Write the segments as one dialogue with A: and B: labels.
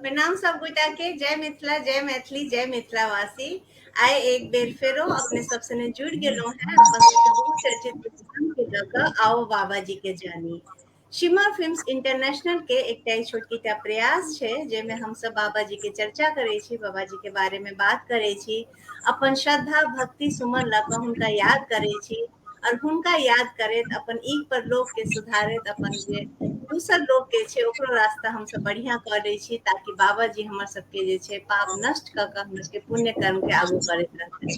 A: प्रणाम सब गोटा के। जय मिथिला, जय मैथिली, जय मिथिलावासी। आइ एक बेर फेरो अपने सब सने जुड़ गेलो हैं अपन सबके बहुचर्चित प्रोग्राम के लऽ कऽ आओ बाबाजी के जानी। शिमा फिल्म्स इंटरनेशनल के एकटा छोटकीटा प्रयास छै जेमे हम सब बाबाजी के चर्चा करै छी, बाबाजी के बारे में बात करै छी, अपन श्रद्धा भक्ति सुमन लऽ कऽ हुनका याद करै छी और हुनका याद करैत अपन ईग पर लोक के सुधारैत अपन जे दूसर लोग के छै ओकरो रास्ता हम सब बढ़िया करै छी, ताकि बाबाजी हमर सबके जे छै पाप नष्ट कऽ कऽ हमर सबके पुण्य कर्म के आगू करैत रहतै।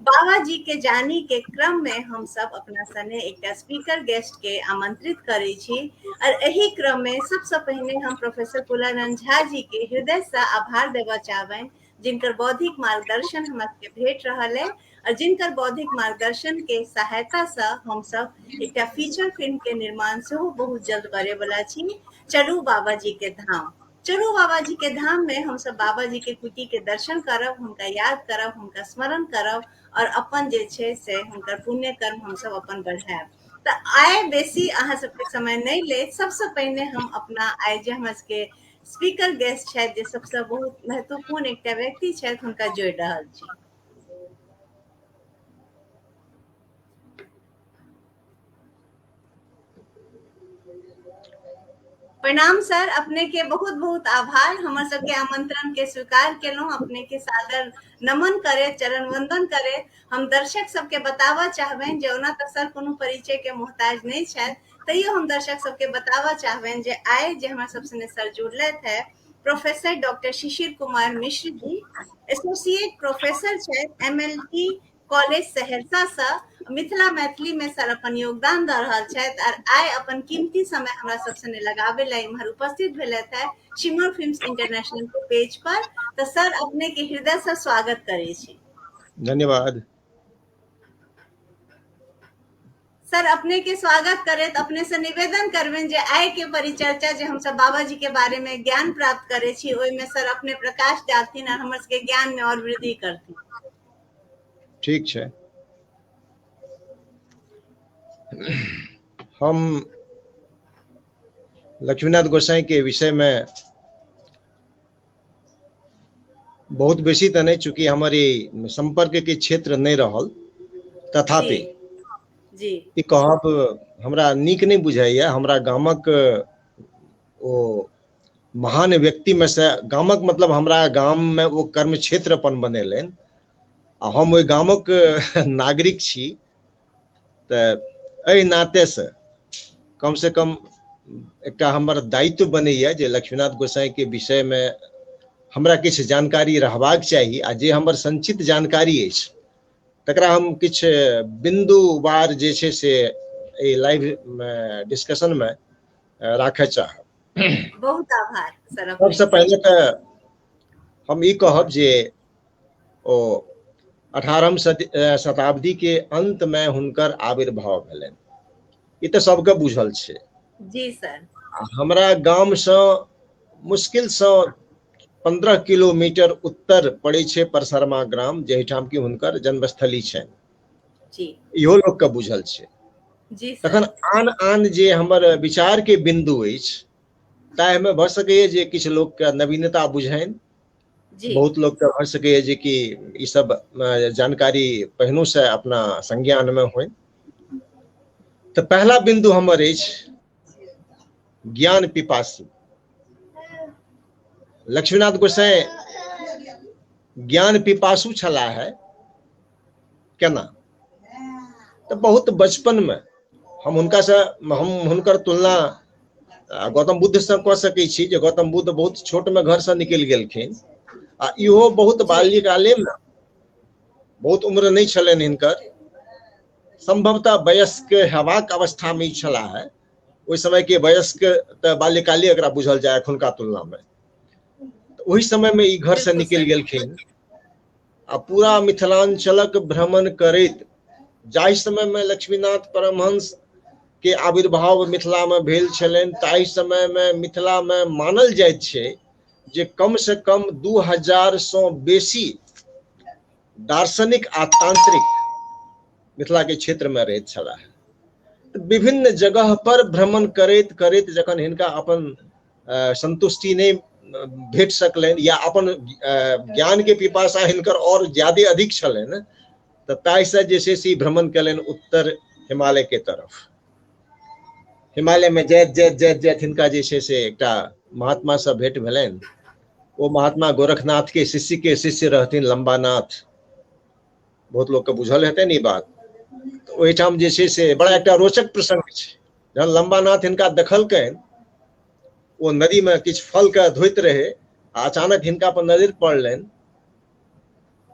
A: बाबाजी के जानी के क्रम में हम सब अपना सने एकटा स्पीकर गेस्ट के आमंत्रित करै छी और एही क्रम में सबसे पहिने हम प्रोफेसर कुलानंद झा जी के हृदय से आभार देबा चाहबनि, जिनकर बौद्धिक मार्गदर्शन हमरा के भेट रहल है और जिनकर बौद्धिक मार्गदर्शन के सहायता से हम सब एकटा फीचर फिल्म के निर्माण सेहो बहुत जल्द करे वाला छी। चलू बाबाजी के धाम। चलू बाबाजी के धाम में हम सब बाबाजी के कुटी के दर्शन करब, हुनका याद करब, हुनका स्मरण करब और अपन जे छै से हुनकर पुण्य कर्म हम सब अपन बढ़ाएब। तऽ आइ बेसी अहाँ सबके समय नहीं ले, सबसे पहिने हम अपना आइ जे हमर सबके स्पीकर गेस्ट छथि, जे सबसे बहुत महत्वपूर्ण एकटा व्यक्ति छथि, हुनका जोड़ि रहल छी। प्रणाम सर, अपने के बहुत बहुत आभार, हमर सबके आमंत्रण के स्वीकार केलहुं, अपने के सादर नमन करे, चरण वंदन करे। हम दर्शक सबके बतावा चाहबनि जे ओना तऽ सर कोनो परिचय के मोहताज नहीं छथि, तैयो हम दर्शक सबके बतावा चाहबनि जे आइ जे हमरा सब सने सर जुड़लथि है professor doctor Shishir Kumar Mishra ji, associate professor छथि MLT कॉलेज सहरसा से। मिथिला मैथिली में सर अपन योगदान दऽ रहल छथि और आइ अपन कीमती समय हमरा सब सने लगाबे ला इम्हर उपस्थित भेलथि है शिमर फिल्म्स इंटरनेशनल के पेज पर। तो सर अपने के हृदय से स्वागत करे छी।
B: धन्यवाद
A: सर, अपने के स्वागत करे तो अपने से निवेदन करबेन जे आइ के परिचर्चा जे हम सब बाबाजी के बारे में ज्ञान प्राप्त करे छी ओइ में सर अपने प्रकाश डालथिन और हमर सबके ज्ञान में और वृद्धि करथिन।
B: ठीक छै। हम लक्ष्मीनाथ गोसाई के विषय में बहुत बेसी तो नहीं, चूंकि हमारी संपर्क के क्षेत्र नहीं रहल, तथापि
A: जी
B: ई कहब हमरा नीक नहीं बुझाइया। हमरा गामक ओ महान व्यक्ति में से, गामक मतलब हमरा गाम में वो कर्म क्षेत्र अपन बनेलनि आ हम ओहि गामक नागरिक छी, तऽ एहि नाते से कम एकटा हमर दायित्व बनैया जे लक्ष्मीनाथ गोसाई के विषय में हमरा किछु जानकारी रहबाक चाही आ जे हमर संचित जानकारी अछि तकरा हम किछु बिंदुवार जे छै से लाइव डिस्कशन में राखय चाहब।
A: बहुत आभार सर।
B: सबसे पहले तो हम ई कहब जे ओ 18वीं शताब्दी के अंत में हुनकर आविर्भाव भेलनि, ई तो सबके बुझल छै।
A: जी सर।
B: हमरा गाम से मुश्किल से 15 किलोमीटर उत्तर पड़े छै परसरमा ग्राम, जहिठाम कि हुनकर जन्मस्थली छनि।
A: जी
B: इहो लोक के बुझल छै।
A: जी सर।
B: तखन आन आन जे हमर विचार के बिंदु अछि ताहि में भऽ सकैए जे किछु लोक के नवीनता बुझनि, बहुत लोग के भऽ सकैए जे कि ई सब जानकारी पहिनो से अपना संज्ञान में होइ। तो पहला बिंदु हमर अछि ज्ञान पिपासु। लक्ष्मीनाथ गोसाई ज्ञान पिपासु छला है केना? तो बहुत बचपन में हम हुनका से हम हुनकर तुलना गौतम बुद्ध से कऽ सकै छी, जे गौतम बुद्ध बहुत छोट में घर से निकलि गेलखिन आ इहो बहुत बाल्यकाले में, बहुत उम्र नहीं छलनि हिनकर, संभवतः वयस्क हेबाक अवस्था में छला है। ओहि समय के वयस्क तो बाल्यकाले एकरा बुझल जाय एखुनका तुलना में। ओहि समय में ई घर से निकलि गेलखिन आ पूरा मिथिलांचलक भ्रमण करैत, जाहि समय में लक्ष्मीनाथ परमहंस के आविर्भाव मिथिला में भेल छलनि, ताहि समय में मिथिला में मानल जाइत छै जे कम से कम 2000 से बेसी दार्शनिक आ तांत्रिक मिथिला के क्षेत्र में रहैत छलाह। विभिन्न जगह पर भ्रमण करैत करैत जखन हिनका अपन संतुष्टि नहीं भेट सकलनि या अपन ज्ञान के पिपासा हिनकर और ज्यादा अधिक छलनि, तऽ ताहिसँ जे छै से भ्रमण कयलनि उत्तर हिमालय के तरफ। हिमालय में जाइत जाइत जाइत जाइत हिनका जे छै से एकटा महात्मा से भेंट भेलनि। ओ महात्मा गोरखनाथ के शिष्य रहथिन लंबानाथ। बहुत लोग के बुझल हेतै ई बात। तो ओहिठाम जे छै से बड़ा एकटा रोचक प्रसंग छै। जहन लंबानाथ हिनका देखलकनि, ओ नदी में किछु फल के धोइत रहे, अचानक हिनका पर नजर पड़लनि,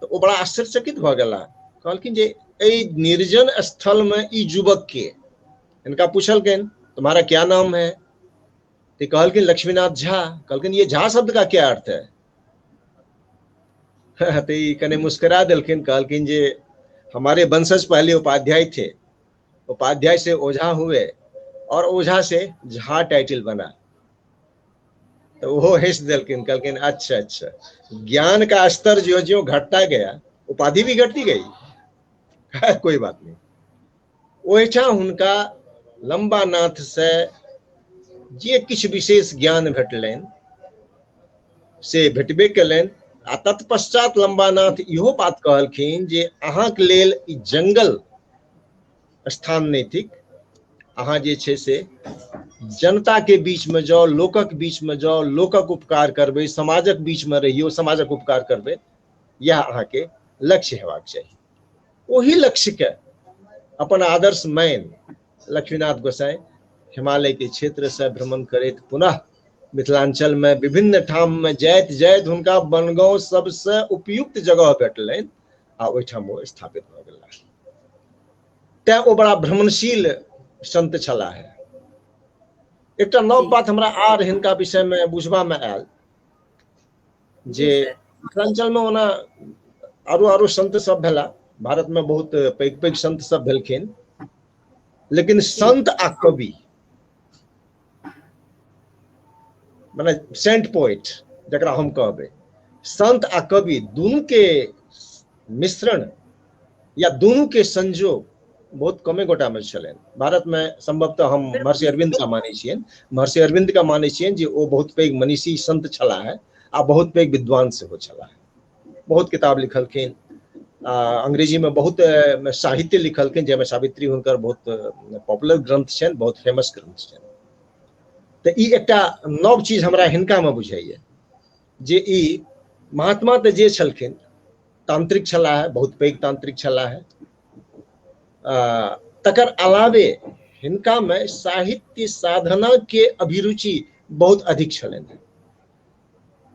B: तो ओ बड़ा आश्चर्यचकित भऽ गेला। कहलखिन जे एहि निर्जन स्थल में ई युवक के, इनका पूछलखिन तुम्हारा क्या नाम है? तो कहलखिन लक्ष्मीनाथ झा। कहलखिन ये झा शब्द का क्या अर्थ है? तो कने मुस्कुरा दिलखिन, कहलखिन जे हमारे वंशज पहले उपाध्याय थे, उपाध्याय से ओझा हुए और ओझा से झा टाइटल बना। तो वो हंस दिलखिन, कहलखिन अच्छा अच्छा, ज्ञान का स्तर जो जो घटता गया उपाधि भी घटती गई। कोई बात नहीं। ओहिठा हुनका लंबानाथ से जे किछु विशेष ज्ञान भेटलनि से भेटबे कयलनि। आ तत्पश्चात लंबानाथ इहो बात कहलखिन जे अहाँके लेल ई जंगल स्थान नहीं थिक, अहाँ जे छै से जनता के बीच में जाओ, लोकक बीच में जाओ, लोकक उपकार करबै, समाजक बीच में रहियो, समाजक उपकार करबै, यह अहाँ के लक्ष्य हेबाक चाहिए। ओही लक्ष्य के अपन आदर्श मान लक्ष्मीनाथ गोसाई हिमालय के क्षेत्र से भ्रमण करैत पुनः मिथिलांचल में विभिन्न ठाम में जाइत जाइत हुनका बनगांव सबसे उपयुक्त जगह भेटलनि आ ओहिठाम ओ स्थापित भऽ गेलाह। तैं ओ बड़ा भ्रमणशील संत छलाह। एकटा नव बात हमरा आर हिनका विषय में बुझबा में आयल जे मिथिलांचल में ओना आरो आरो संत सब भेला, भारत में बहुत पैघ पैघ संत सब भेलखिन, लेकिन संत आ कवि माने सेंट पोइट जकरा हम कहबै, संत आ कवि दोनों के मिश्रण या दोनों के संजोग बहुत कमे गोटा में छलनि। भारत में संभवतः हम महर्षि अरविंद का मानै छियनि, महर्षि अरविंद का मानै छियनि जे ओ बहुत पैघ मनीषी संत छलाह है आ बहुत पैघ विद्वान सेहो छलाह। बहुत किताब लिखलखिन, अंग्रेजी में बहुत साहित्य लिखलखिन, जैमे सावित्री हुनकर बहुत पॉपुलर ग्रंथ छनि, बहुत फेमस ग्रंथ छनि। तो ई एकटा नव चीज हमरा हिनका में बुझाइए जे ई महात्मा तऽ जे छलखिन तांत्रिक छलाह, बहुत पैघ तांत्रिक छलाह। तकर अलावे हिनका में साहित्य साधना के अभिरुचि बहुत अधिक छलनि।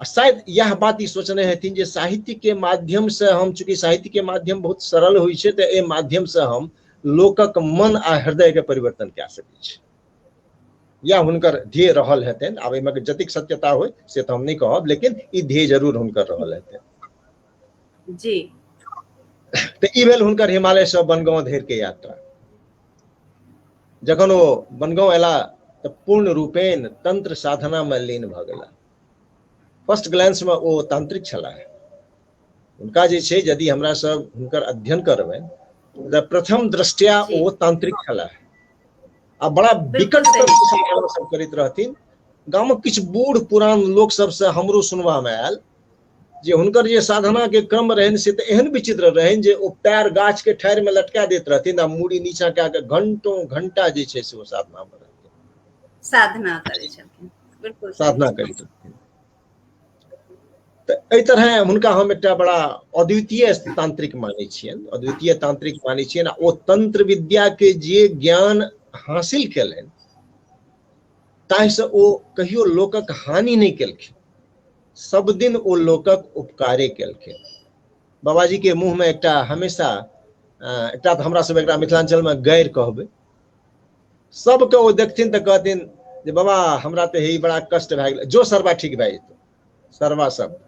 B: शायद यह बात ई सोचने हेथिन जे साहित्य के माध्यम से हम, चूंकि साहित्य के माध्यम बहुत सरल होइ छै, तो ए माध्यम से हम लोकक मन आ हृदय के परिवर्तन कए सकै छी, या हुनकर ध्येय रहल हेतनि। आब एहिमे जतेक सत्यता होय से तो हम नहीं कहब, लेकिन ई ध्येय जरूर हुनकर रहल हेतनि
A: जी।
B: तो ई भेल हुनकर हिमालय से बनगांव धरि के यात्रा। जखन ओ बनगांव एला तऽ पूर्ण रूपेण तंत्र साधना में लीन भऽ गेला। फर्स्ट ग्लांस में ओ तांत्रिक छलाह। उनका जे छै यदि हमरा सब हुनकर अध्ययन करबै तऽ प्रथम दृष्टया ओ तांत्रिक छलाह आ बड़ा विकट साधना सब करैत रहथिन। गामक किछु बूढ़ पुरान लोक सबसे हमरो सुनबा में आयल जे हुनकर जे साधना के क्रम रहनि से तऽ एहन विचित्र रहनि जे ओ पैर गाछ के ठाढ़ि में लटका दैत रहथिन आ मूड़ी नीचा कए के घंटों घंटा जे छै से ओ साधना में रहथिन,
A: साधना करै छथिन। बिल्कुल
B: साधना करैत रहथिन। तऽ एहि तरह हुनका हम एकटा बड़ा अद्वितीय तांत्रिक मानै छियनि, अद्वितीय तांत्रिक मानै छियनि। ओ तंत्र विद्या के जे ज्ञान हासिल केलनि ताहिसँ ओ कहियो लोकक हानि नहीं केलखिन, सब दिन ओ लोकक उपकारे केलखिन। बाबाजी के मुँह में एकटा हमेशा एकटा तऽ हमरा सब एकरा मिथिलांचल में गैर कहबै, सबके ओ देखथिन तऽ कहथिन जे बाबा हमरा तऽ हे बड़ा कष्ट भए गेलै, जो सर्वा ठीक भए जेतौ। सर्वा शब्द,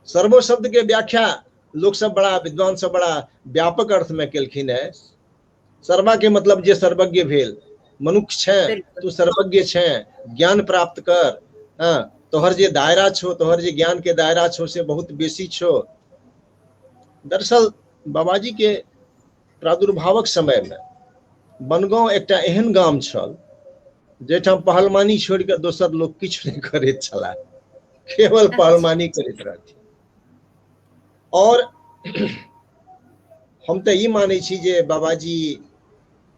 B: सर्वो शब्द के व्याख्या लोग सब बड़ा विद्वान सब बड़ा व्यापक अर्थ में केलखिन है। सर्वा के मतलब जे सर्वज्ञ भेल, मनुष्य छै तू सर्वज्ञ छै, ज्ञान प्राप्त कर, तोहर जे दायरा छो, तोहर जे ज्ञान के दायरा छो से बहुत बेसी छो। दरअसल बाबाजी के प्रादुर्भावक समय में बनगांव एकटा एहन गाम छल जेठाम पहलवानी छोड़ के दोसर लोग किछु नहीं करैत छलाह, केवल
A: अच्छा।
B: पहलवानी करैत रहथिन। और हम तऽ ई मानै छी जे बाबाजी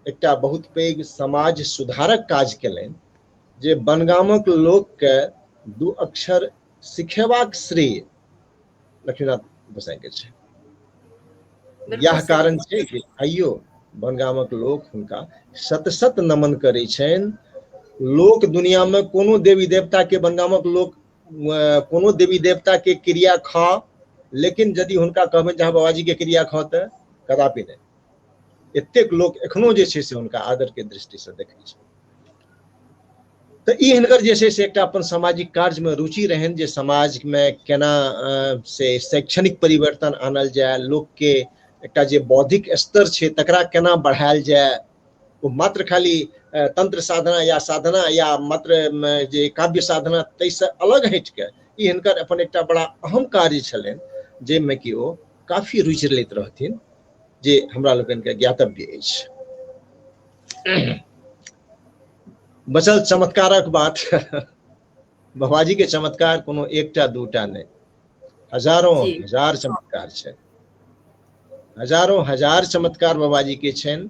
B: एकटा बहुत पैघ समाज सुधारक काज केलनि, जे बनगामक लोकके 2 अक्षर सिखेबाक श्रेय लक्ष्मीनाथ गोसाई के छै।
A: बिल्कुल
B: यह
A: सही
B: कारण
A: बात।
B: छै कि आइयो बनगामक लोक हुनका शत शत नमन करै छनि। लोक दुनिया में कोनो देवी देवता के बनगामक लोक कोनो देवी देवता के क्रिया खा, लेकिन यदि हुनका कहबनि जहाँ बाबाजी के क्रिया खाओ तऽ कदापि नहीं। एतेक लोक एखनो जे छै से हुनका आदर के दृष्टि से देखै छै। तऽ ई हिनकर जे छै से एकटा अपन सामाजिक कार्य में रुचि रहनि, जे समाज में केना से शैक्षणिक परिवर्तन आनल जाय, लोक के एकटा जे बौद्धिक स्तर छै तकरा केना बढ़ायल जाय। वो मात्र खाली तंत्र साधना या मात्र जे काव्य साधना तैसे अलग हटि के ई हिनकर अपन एकटा बड़ा अहम कार्य छलनि, जाहिमे कि ओ काफी रुचि लैत रहथिन, जे हमरा लोकनि के ज्ञातव्य अछि। बचल चमत्कारक बात बाबाजी के चमत्कार कोनो एकटा दूटा नहीं, हजारों
A: जी
B: हजार चमत्कार छै। हजारों हजार चमत्कार बाबाजी के छनि,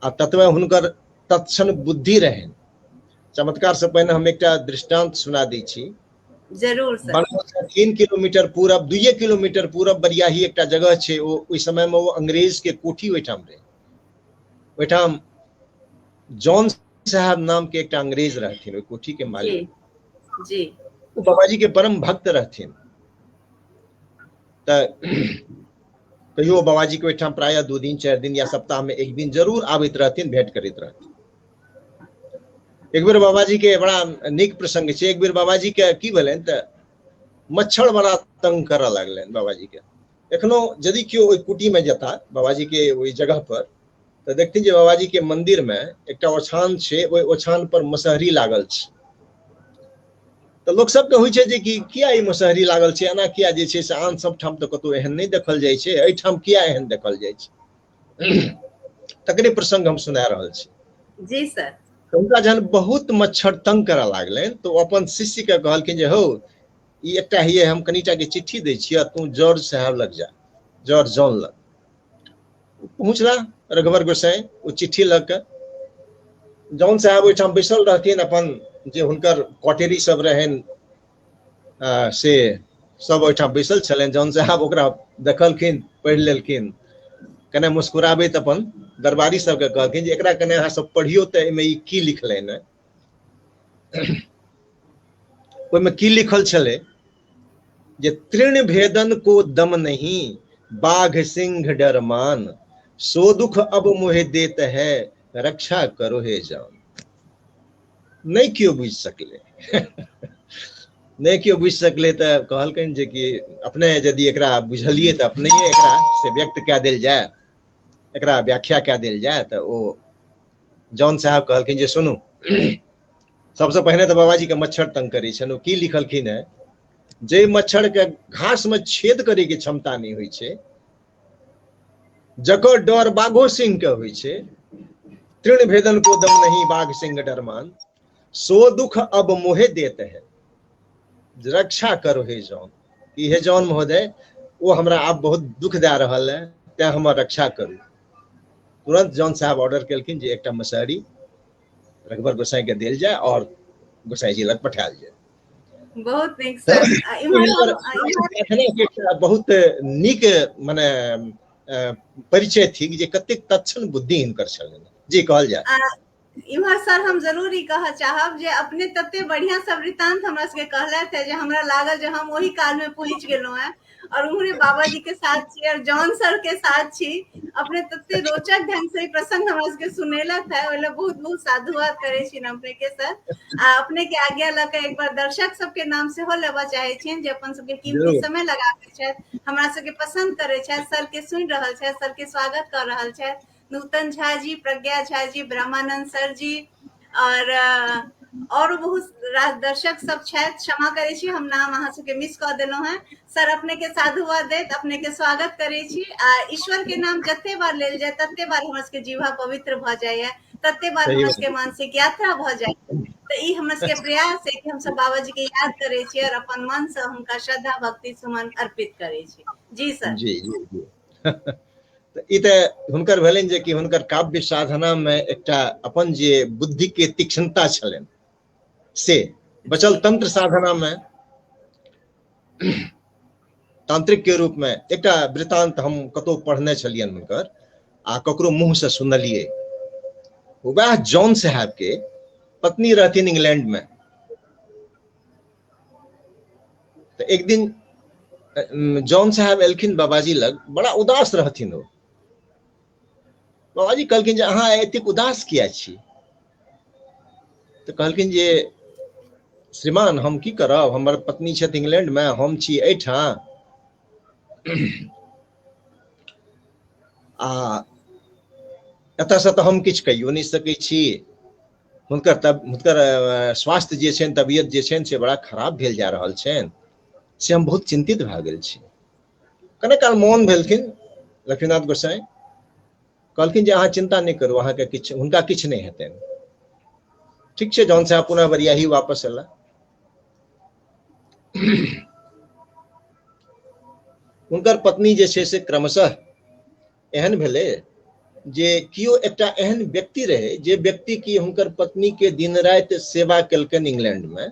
B: आ ततबे हुनकर तत्क्षण बुद्धि रहनि। चमत्कार से पहिने हम एकटा दृष्टांत सुना दै छी।
A: जरूर सर।
B: बनगांव से 3 किलोमीटर पूरब, 2 किलोमीटर पूरब बरियाही एकटा जगह छै। ओहि समय में वो अंग्रेज के कोठी ओहिठाम रहे। ओहिठाम जॉन साहब नाम के एकटा अंग्रेज रहथिन, ओहि कोठी के
A: जी
B: मालिक।
A: जी।
B: वो बाबाजी के परम भक्त रहथिन। तऽ कहियो बाबाजी के ओहिठाम प्रायः 2 दिन 4 दिन या सप्ताह में 1 दिन जरूर आबैत रहथिन, भेंट करैत रहथिन। एक बेर बाबाजी के बड़ा नीक प्रसंग छै। एक बेर बाबाजी के की भेलनि तऽ मच्छर बड़ा तंग करऽ लगलनि बाबाजी के। एखनो यदि केओ ओहि कुटी में जेता बाबाजी के ओहि जगह पर, तऽ देखथिन जे बाबाजी के मंदिर में एकटा ओछान छै, ओहि ओछान पर मसहरी लागल छै। तऽ लोक सबके होइ छै जे कि किया ई मसहरी लागल छै, एना किया जे छै से आन सब ठाम तऽ कतौ एहन नहीं देखल जाइ छै, एहिठाम किया एहन देखल जाइ छै। तकरे प्रसंग हम सुना रहल छी।
A: जी सर।
B: हुनका जहन बहुत मच्छर तंग करऽ लागलनि तऽ ओ अपन शिष्य के कहलखिन जे हौ, ई एकटा हिये, हम कनिटा के चिट्ठी दै छियै, तू जॉर्ज साहब लग जा, जॉर्ज जॉन लग। पहुंचला रघुवर गोसाई ओ चिट्ठी लग के। जॉन साहब ओहिठाम बैसल रहथिन, अपन जे हुनकर कौटेरी सब रहनि से सब ओहिठाम बैसल छलनि। जॉन साहब ओकरा देखलखिन, पढ़ि लेलखिन, कने मुस्कुराबैत अपन दरबारी सबके कहलखिन जे एकरा कने अहाँ सब पढ़ियौ तऽ एहिमे ई की लिखलनि है। ओहिमे की लिखल छलै जे तृण भेदन को दम नहीं, बाघ सिंह डर मान, सो दुख अब मोहे देत है, रक्षा करो हे जान। नहीं केओ बुझि सकलै। नहीं केओ बुझि सकलै तऽ कहलकनि जे कि अपने यदि एकरा बुझलियै तऽ अपने एकरा से व्यक्त कए देल जाय, एकरा व्याख्या कए देल जाय। तऽ ओ जॉन साहब कहलखिन जे सुनू, सबसे पहिने तऽ बाबाजी के मच्छर तंग करै छनि। ओ की लिखलखिन है, जे मच्छर के घास में छेद करे के क्षमता नहीं होइ छै, जकर डर बाघो सिंह के होइ छै, तृण भेदन को दम नहीं, बाघ सिंह डर मान, सो दुख अब मोहे देत है, रक्षा करो हे जॉन। कि हे जॉन महोदय, वो हमरा आब बहुत दुख दे रहल है, तें हमर रक्षा करू। तुरंत जॉन साहब ऑर्डर केलखिन जे एकटा मसहरी रघुवर गोसाई के देल जाय और गोसाई जी लग पठायल जाय।
A: बहुत नीक सर। इम्हर हम
B: बहुत नीक मने परिचय थी जे कतेक तत्क्षण बुद्धि हिनकर छलनि। जी कहल जाय।
A: इम्हर सर हम जरूर ई कहऽ चाहब जे अपने तते बढ़िया सब वृतांत हमरा सबके कहलथि है जे हमरा लागल जे हम ओही काल में पहुंच गेलहुं हैं, और उम्हरे बाबा जी के साथ छी और जॉन सर के साथ छी। अपने तते रोचक ढंग से प्रसंग हमरा सबके सुनेलथि है, ओहि बहुत बहुत साधुवाद करे छी अपने के सर। आ अपने के आज्ञा लऽ के एक बार दर्शक सबके नाम सेहो लेबऽ चाहे छियनि जे अपन सबके कीमती
B: जरूर
A: समय लगाबै छथि, हमरा सबके पसंद करे छथि, सर के सुनि रहल छथि, सर के स्वागत कर रहल छथि। नूतन झा जी, प्रज्ञा झा जी, ब्रह्मानंद सर जी, और और बहुत दर्शक सब छथि, क्षमा करै छी हम नाम अहाँ सबके मिस कऽ देलहुँ हैं। सर अपने के साधुवाद दैत अपने के स्वागत करै छी। आ ईश्वर के नाम जते बार लेल जाय तते बार हमर सबके जीवा पवित्र भऽ जाइए, तते बार
B: सही
A: हमर
B: बात।
A: सबके मानसिक यात्रा भऽ जाइए। तऽ ई हमर सबके प्रयास है कि हमसब बाबाजी के याद करै छी और अपन मन से हुनका श्रद्धा भक्ति सुमन अर्पित करै छी। जी सर।
B: जी जी जी तऽ ई तऽ हुनकर भेलनि जे कि हुनकर काव्य साधना में एकटा अपन जे बुद्धि के तीक्ष्णता छलनि से बचल
A: जी
B: तंत्र साधना में तांत्रिक के रूप में एकटा वृतांत हम कतौ पढ़ने छलियनि हुनकर आ ककरो मुंह से सुनलियै। वह जॉन साहब के पत्नी रहथिन इंग्लैंड में। तो एक दिन जॉन साहब एलखिन बाबाजी लग, बड़ा उदास रहथिन ओ। बाबाजी कहलखिन जे अहाँ एतेक उदास किया छी? तो कहलखिन जे श्रीमान हम की करब, हमर पत्नी छथि इंग्लैंड में, हम छी एहिठाम आ एतऽ से तऽ हम किछु कहियो नहि सकै छी। हुनकर स्वास्थ्य जे छनि, तबियत जे छनि से बड़ा खराब भेल जा रहल छनि, से हम बहुत चिंतित भए गेल छी। कने काल मौन भेलखिन लक्ष्मीनाथ गोसाई, कहलखिन जे अहाँ चिंता नहीं करू, अहाँके किछु, हुनका किछु नहीं हेतनि। ठीक छै, जॉन साहब पुनः बरियाही वापस एला। हुनकर पत्नी जे छै से क्रमशः एहन भेलै जे कियो एकटा एहन व्यक्ति रहे, जे व्यक्ति की हुनकर पत्नी के दिन राति सेवा केलकनि इंग्लैंड में,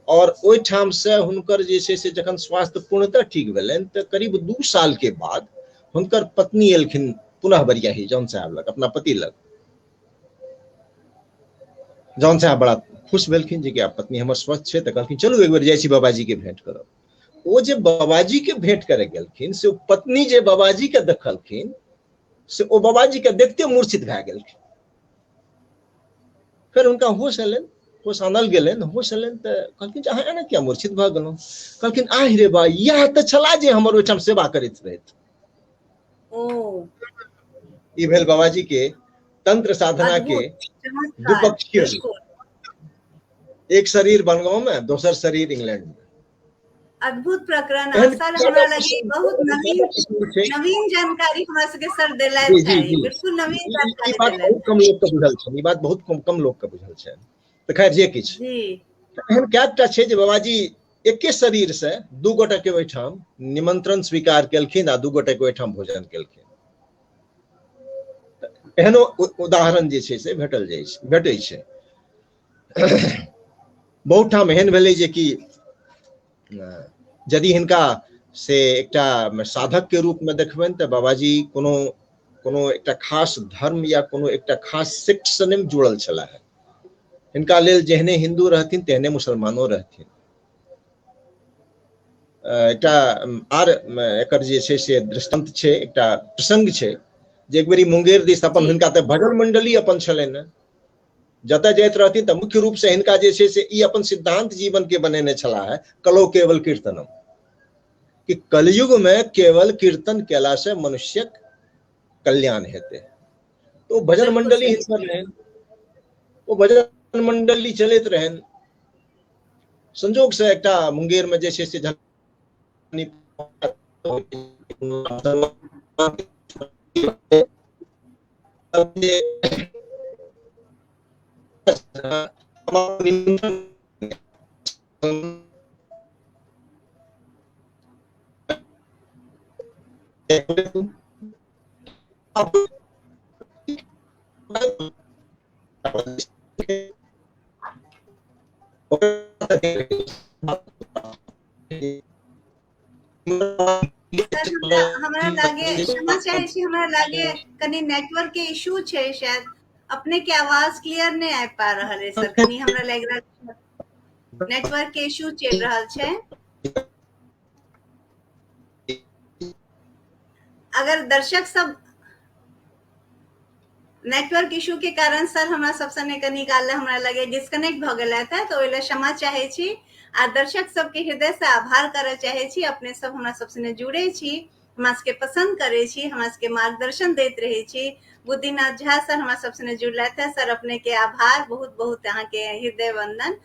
B: और ओहिठाम से हुनकर जे छै से जखन स्वास्थ्य पूर्णतः ठीक भेलनि तऽ करीब 2 साल के बाद हुनकर पत्नी एलखिन पुनः बरियाही जॉन साहब लग, अपना पति लग। जॉन साहब बड़ा खुश भेलखिन जे कि आब पत्नी हमर स्वस्थ छै, तऽ कहलखिन चलू एक बेर जाइ छी बाबाजी के भेंट करब। ओ जे बाबाजी के भेंट करे गेलखिन से पत्नी जे बाबाजी के देखलखिन से ओ बाबाजी के देखते मूर्छित भए गेलखिन। फिर हुनका होश एलनि, होश आनल गेलनि, होश एलनि तऽ कहलखिन अहाँ एना किया मूर्छित भऽ गेलहुँ? कहलखिन आहि रे बा, इएह तऽ छला जे हमर ओहिठाम सेवा करैत रहथि।
A: ओ
B: ई भेल बाबाजी के तंत्र साधना के
A: अद्भुत चमत्कार,
B: द्विपक्षीय रूप।
A: बिल्कुल
B: एक शरीर बनगांव में, दोसर शरीर इंग्लैंड में।
A: अद्भुत प्रकरण।
B: एहन
A: सर हमरा
B: कएटा
A: लगे
B: प्रसंग
A: बहुत नवीन
B: छै।
A: नवीन जानकारी हमरा सबके सर
B: जी
A: देलथि
B: जी
A: है,
B: जी,
A: बिल्कुल नवीन
B: ई
A: जानकारी
B: बात बहुत
A: देलथि है।
B: कम लोग के बुझल छै, ई बात बहुत कम लोग के बुझल छै। तऽ खैर जे किछु,
A: जी
B: एहन कएटा छै जे बाबाजी एके शरीर से दू गोटे के ओहिठाम निमंत्रण स्वीकार केलखिन आ दू गोटे के ओहिठाम भोजन केलखिन। एहनो उदाहरण जे छै से भेटल जाइ छै, भेटै छै। बहुत ठाम एहन भेलै जे कि यदि हिनका से एकटा साधक के रूप में देखबनि तऽ बाबाजी कोनो कोनो एकटा खास धर्म या कोनो एकटा खास सेक्ट से नहीं जुड़ल छला है। हिनका लेल जेहने हिंदू रहथिन तेहने मुसलमानो रहथिन। एकटा आर एकर जे छै से दृष्टांत छै, एकटा प्रसंग छै जे एक बेरी मुंगेर दिस अपन,
A: जी
B: हिनका तऽ भजन मंडली अपन छलनि हैं, जतऽ जाइत रहथिन तऽ मुख्य रूप से हिनका जे छै से ई अपन सिद्धांत जीवन के बनेने छला है, कलौ केवल कीर्तनम, कि कलयुग में केवल कीर्तन केला से मनुष्यक कल्याण हेतै। तो भजन
A: बिल्कुल
B: मंडली
A: सही।
B: हिनकर रहनि, ओ भजन मंडली चलैत रहनि। संजोग से एकटा मुंगेर में जे छै से
A: सर हमरा लागे, क्षमा चाहे छी, हमरा लागे कनी नेटवर्क के इशू छै शायद, अपने के आवाज क्लियर नहीं आ पा रहल है सर, कनी हमरा लग रहल नेटवर्क के इशू चल रहल छै। अगर दर्शक सब नेटवर्क इशू के कारण सर हमरा सब सने कनी काल हमरा लगे डिस्कनेक्ट भ गेलथि है, तो ओहि क्षमा चाहे छी। आ दर्शक सबके हृदय से आभार करय चाहे छी, अपने सब हमरा सब सने जुड़े छी हमरा सबके पसंद करे छी, हमरा सबके मार्गदर्शन दैत रहे छी। बुद्धिनाथ झा सर हमरा सबसे जुड़लथि है। सर अपने के आभार, बहुत बहुत अहाँ के हृदय वंदन।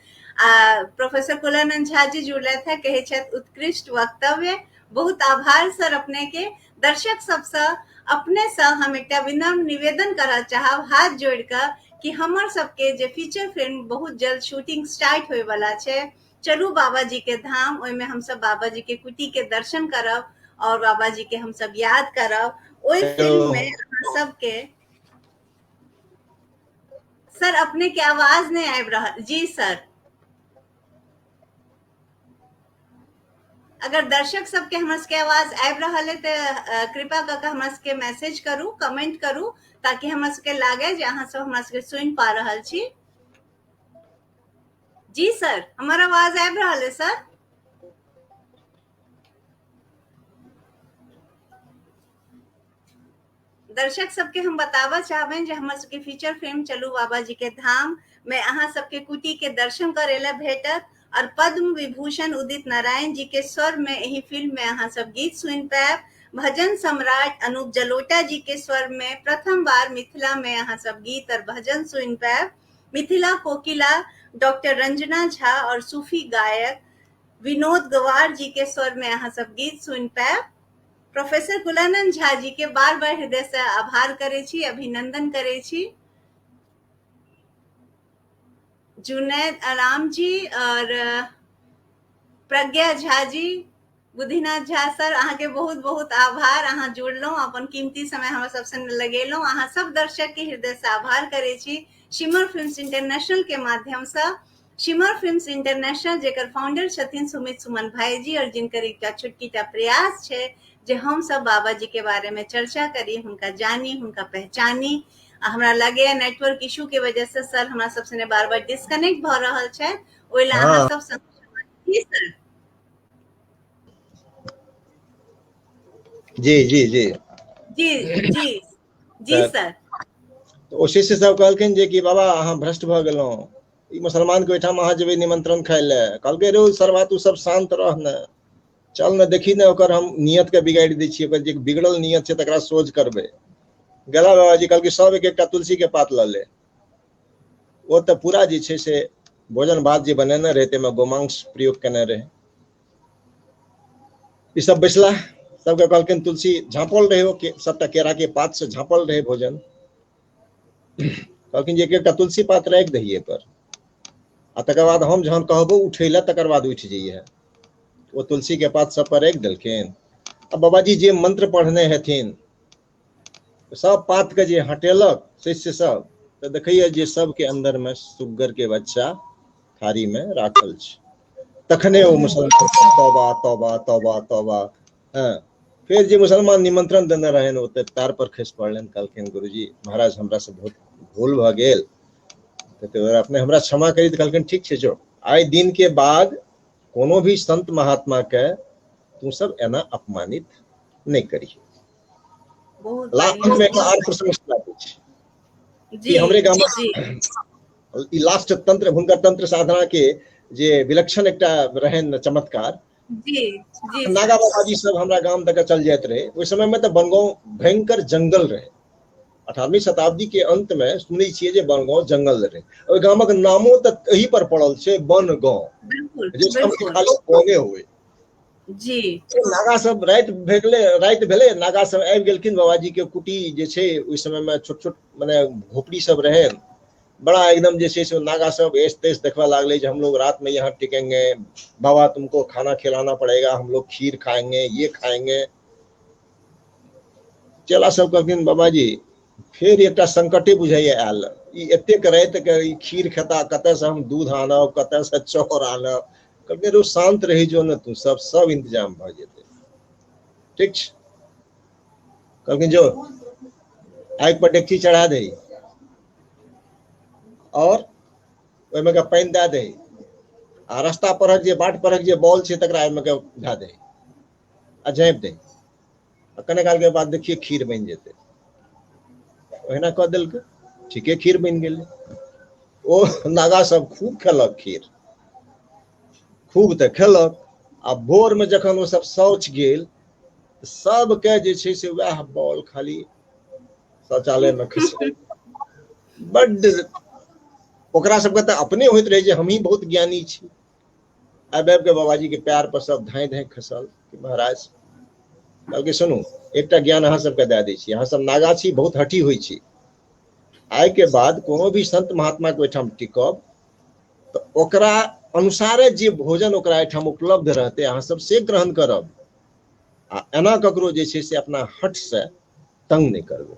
A: प्रोफेसर कुलानंद झा जी जुड़लथि है, कहे छथि उत्कृष्ट वक्तव्य, बहुत आभार सर अपने के। दर्शक सबसे अपने से हम एकटा विनम्र निवेदन करऽ चाहब हाथ जोड़ कऽ कि हमर सबके जे फीचर फिल्म बहुत जल्द शूटिंग स्टार्ट होय वाला छै, चलू बाबा जी के धाम, ओहिमे हम सब बाबा जी के कुटी के दर्शन करब और बाबा जी के हम सब याद करब। ओई फिल्म में अहाँ सबके सर अपने के आवाज नहीं आबि रहल। जी सर, अगर दर्शक सबके हमरा सबके आवाज आबि रहल है तो कृपा करके हमरा सबके मैसेज करू, कमेंट करू, ताकि हमरा सबके लागे जे अहाँ सब हमरा सबके सुनि पा रहल छी। जी सर, हमर आवाज आबि रहल है सर? दर्शक सबके हम बताबऽ चाहबनि जे हमर सबके फीचर फिल्म चलू बाबा जी के धाम में अहाँ सबके कुटी के दर्शन करे ला भेटत और पद्म विभूषण उदित नारायण जी के स्वर में यही फिल्म में अहाँ सब गीत सुनि पायब। भजन सम्राट अनूप जलोटा जी के स्वर में प्रथम बार मिथिला में अहाँ सब गीत और भजन सुनि पायब। मिथिला कोकिला डॉक्टर रंजना झा और सूफी गायक विनोद गवार जी के स्वर में अहाँ सब गीत सुनि पायब। प्रोफेसर कुलानंद झा जी के बार बार हृदय से आभार करे छी, अभिनंदन करे छी। जुनैद आराम जी और प्रज्ञा झा जी, बुद्धिनाथ झा सर, अहाँ के बहुत बहुत आभार। अहाँ जुड़लौ, अपन कीमती समय हमरा सबसे लगेलौ। अहाँ सब दर्शक के हृदय से आभार करे छी। शिमर फिल्म्स इंटरनेशनल के माध्यम से, शिमर फिल्म्स इंटरनेशनल जेकर फाउंडर छथिन सुमित सुमन भाई जी, और जिनकर एकटा छोटकीटा प्रयास छै जे हम सब बाबा जी के बारे में चर्चा करी, हुनका जानी, हुनका पहचानी। हमरा लगे नेटवर्क इशू के वजह से सर हमरा सबसे बार बार डिस्कनेक्ट भ रहल छै, ओइ ला अहाँ सब जी सर।
B: जी जी जी
A: जी जी जी सर।
B: तो ओ शिष्य सब कहलखिन जे कि बाबा अहाँ भ्रष्ट भ गेलौ, ई मुसलमान के ओहिठाम अहाँ जेबै निमंत्रण खाय ले। कहलकै रे सरवा तू सब शांत रह न, चल न देखी न ओकर हम नियत के बिगाड़ि दै छियै, ओकर जे बिगड़ल नियत छै तकरा सोझ करबै। गेला बाबाजी कहलकै सब एक एकटा तुलसी के पात ल ले। ओ तऽ पूरा जे छै से भोजन भात जे बनेने रहे ताहिमे गोमांस प्रयोग केने रहे। ई सब बैसला, सबके कहलखिन तुलसी झाँपल रहे, ओ सबटा केरा के पात से झाँपल रहे भोजन। कहलखिन जे एक एकटा तुलसी पात राखि दही पर, आ तकर बाद हम जहन कहबो उठै लए तकर बाद उठि जइहे। वो तुलसी के पात सब पर राखि देलखिन। अब बाबाजी जे मंत्र पढ़ने हेथिन सब पात के जे हटेलक शिष्य सब, तो देखिए जे सबके अंदर में सुग्गर के बच्चा थारी में राखल छै। तखने ओ मुसलमान तौबा तौबा तौबा तौबा। हाँ, फिर जे मुसलमान निमंत्रण देने रहन ओते पैर पर खसि पड़लन, कहलखिन गुरुजी महाराज हमरा से बहुत भूल भ गेल, तो अपने हमरा क्षमा करी। तो कहलखिन ठीक छै, जो आइ दिन के बाद कोनो भी संत महात्मा के तू सब एना अपमानित नहीं करी। लास्ट में एक आर प्रसंग सुनाबै छी कि हमरे गाम ई लास्ट तंत्र, हुनकर तंत्र साधना के जे विलक्षण एकटा रहन चमत्कार।
A: जी जी
B: नागा बाबाजी सब हमरा गाम तक चल जाइत रहे। ओहि समय में तो बनगांव भयंकर जंगल रहे। 18वीं शताब्दी के अंत में सुनै छियै जे बनगांव जंगल रहे। ओहि गामक नामो तऽ एही पर पड़ल छै, बनगांव, जे खाली बने हुए।
A: जी
B: नागा सब राति भेले, नागा सब आबि गेलखिन बाबाजी के कुटी जे छै ओहि समय में छोट छोट माने झोपड़ी सब रहे। बड़ा एकदम जे से नागा सब ऐस तैस देखवा लागले, हम लोग रात में यहाँ टिकेंगे, बाबा तुमको खाना खिलाना पड़ेगा, हम लोग खीर खाएंगे, ये खाएंगे। चेला सब कहलखिन बाबाजी फिर एकटा संकटे बुझाइए आयल, ई एतेक राति के ई खीर खेता, कतऽ से हम दूध आनब, कतऽ से चाउर आनब। कहलकै रो शांत रही जो न, तू सब इंतजाम भ जेतै, ठीक छै। कहलखिन जो आगि पर डेकची चढ़ा दही और ओहिमे के पानि दए दही, आ रास्ता परहक जे बाट परहक जे बॉल छै तकरा ओहिमे के धए दही आ झाँपि दही, आ कने काल के बाद देखिए खीर बनि जेतै। ओहिना कऽ देलकै, ठीके खीर बनि गेलै। ओ नागा सब खूब खेलक खीर, खूब तऽ खेलक। आ भोर में जखन ओ सब शौच गेल सबके जे छै से वएह बॉल खाली शौचालय में खसै। बड्ड ओकरा सबके तऽ अपने होइत रहे जे हम ही बहुत ज्ञानी छी। आबि के बाबाजी के पैर पर सब धाय धाय खसल कि महाराज कहलकै सुनू एकटा ज्ञान अहाँ सबके दए दै छी, अहाँ सब नागा छी, बहुत हठी होइ छी। आइ के बाद कोनो भी संत महात्मा के ओहिठाम टिकब तऽ ओकरा अनुसारे जे भोजन ओकरा एहिठाम उपलब्ध रहतै अहाँ सब से ग्रहण करब, आ एना ककरो जे छै से अपना हठ से तंग नहि करबै।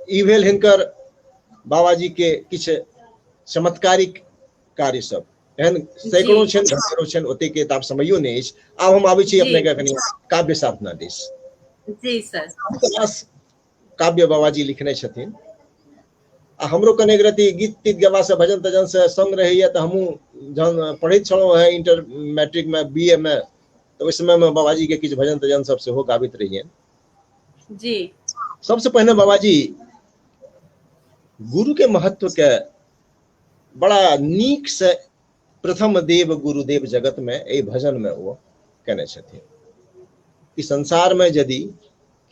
B: ई भेल हिनकर बाबाजी के किछु चमत्कारिक कार्य सब। एहन सैकड़ों छनि हजारों छनि, ओते के तऽ आब समयो नहि अछि। आब हम आबै छी अपने के कनि काव्य साधना दिस।
A: Ji sir.
B: काव्य बाबाजी लिखने छथिन, आ हमरो कने एक रति गीत तीत गेला से भजन तजन से संग रहैया तऽ हमहूँ जहन पढ़ैत छलहुँ हैं इंटर मैट्रिक में BA में, तऽ ओहि समय में बाबाजी के किछु भजन तजन सब सेहो गाबैत रहियनि
A: जी।
B: सबसे पहिने बाबाजी गुरु के महत्व के बड़ा नीक से प्रथम देव गुरुदेव जगत में एहि भजन में वो केने छथिन कि संसार में यदि